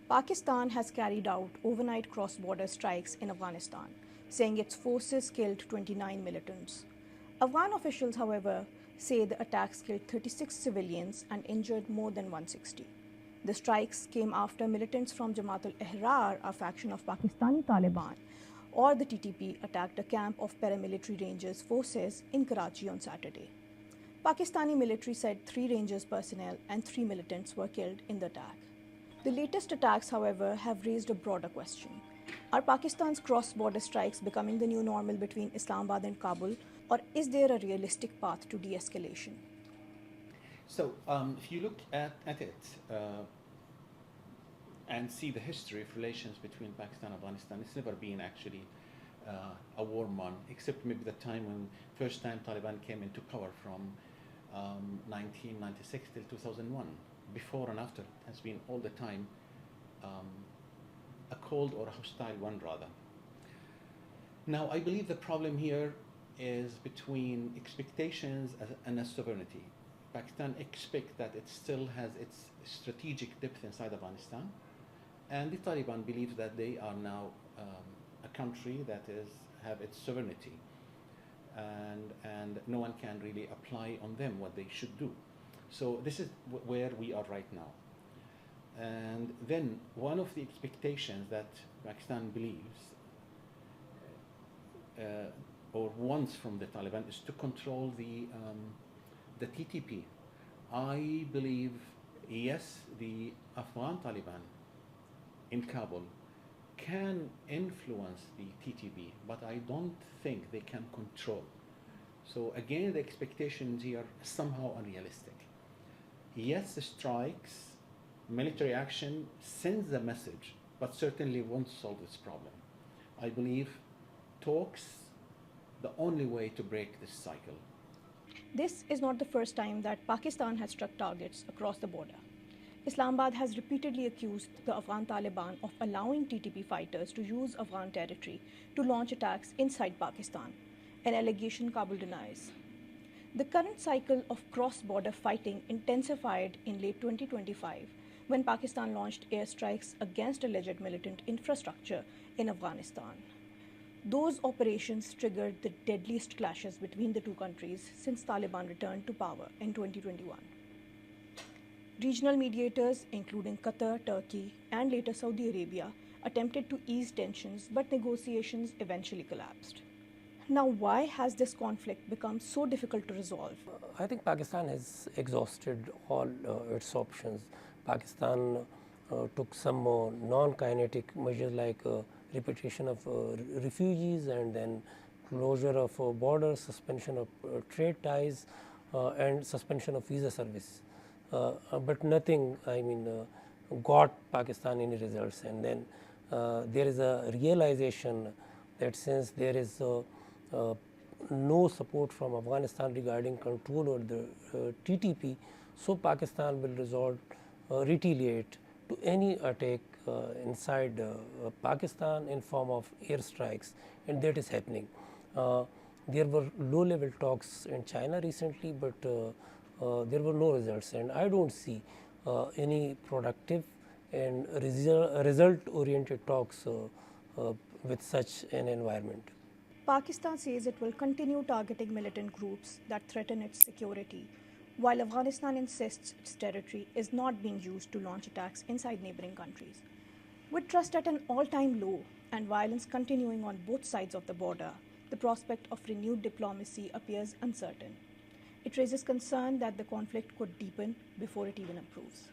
Pakistan has carried out overnight cross-border strikes in Afghanistan, saying its forces killed 29 militants. Afghan officials, however, say the attacks killed 36 civilians and injured more than 160. The strikes came after militants from Jamaat al-Ahrar, a faction of Pakistani Taliban, or the TTP, attacked a camp of paramilitary Rangers forces in Karachi on Saturday. Pakistani military said 3 Rangers personnel and 3 militants were killed in the attack. The latest attacks, however, have raised a broader question. Are Pakistan's cross-border strikes becoming the new normal between Islamabad and Kabul, or is there a realistic path to de-escalation? So, if you look at it and see the history of relations between Pakistan and Afghanistan, it's never been actually a warm one, except maybe the time when first time Taliban came into power from 1996 till 2001. Before and after has been all the time a cold or a hostile one rather. Now I believe the problem here is between expectations and a sovereignty. Pakistan expects that it still has its strategic depth inside Afghanistan, and the Taliban believes that they are now a country that have its sovereignty, and no one can really apply on them what they should do. So this is where we are right now. And then one of the expectations that Pakistan believes or wants from the Taliban is to control the TTP. I believe, yes, the Afghan Taliban in Kabul can influence the TTP, but I don't think they can control. So again, the expectations here are somehow unrealistic. Yes, the strikes, military action sends a message, but certainly won't solve this problem. I believe talks the only way to break this cycle. This is not the first time that Pakistan has struck targets across the border. Islamabad has repeatedly accused the Afghan Taliban of allowing TTP fighters to use Afghan territory to launch attacks inside Pakistan, an allegation Kabul denies. The current cycle of cross-border fighting intensified in late 2025 when Pakistan launched airstrikes against alleged militant infrastructure in Afghanistan. Those operations triggered the deadliest clashes between the two countries since Taliban returned to power in 2021. Regional mediators, including Qatar, Turkey, and later Saudi Arabia, attempted to ease tensions, but negotiations eventually collapsed. Now, why has this conflict become so difficult to resolve? I think Pakistan has exhausted all its options. Pakistan took some non-kinetic measures like repatriation of refugees and then closure of borders, suspension of trade ties, and suspension of visa service. But nothing, got Pakistan any results. And then there is a realization that since there is no support from Afghanistan regarding control over the TTP, so Pakistan will retaliate to any attack inside Pakistan in form of airstrikes, and that is happening. There were low-level talks in China recently, but there were no results, and I don't see any productive and result-oriented talks with such an environment. Pakistan says it will continue targeting militant groups that threaten its security, while Afghanistan insists its territory is not being used to launch attacks inside neighboring countries. With trust at an all-time low and violence continuing on both sides of the border, the prospect of renewed diplomacy appears uncertain. It raises concern that the conflict could deepen before it even improves.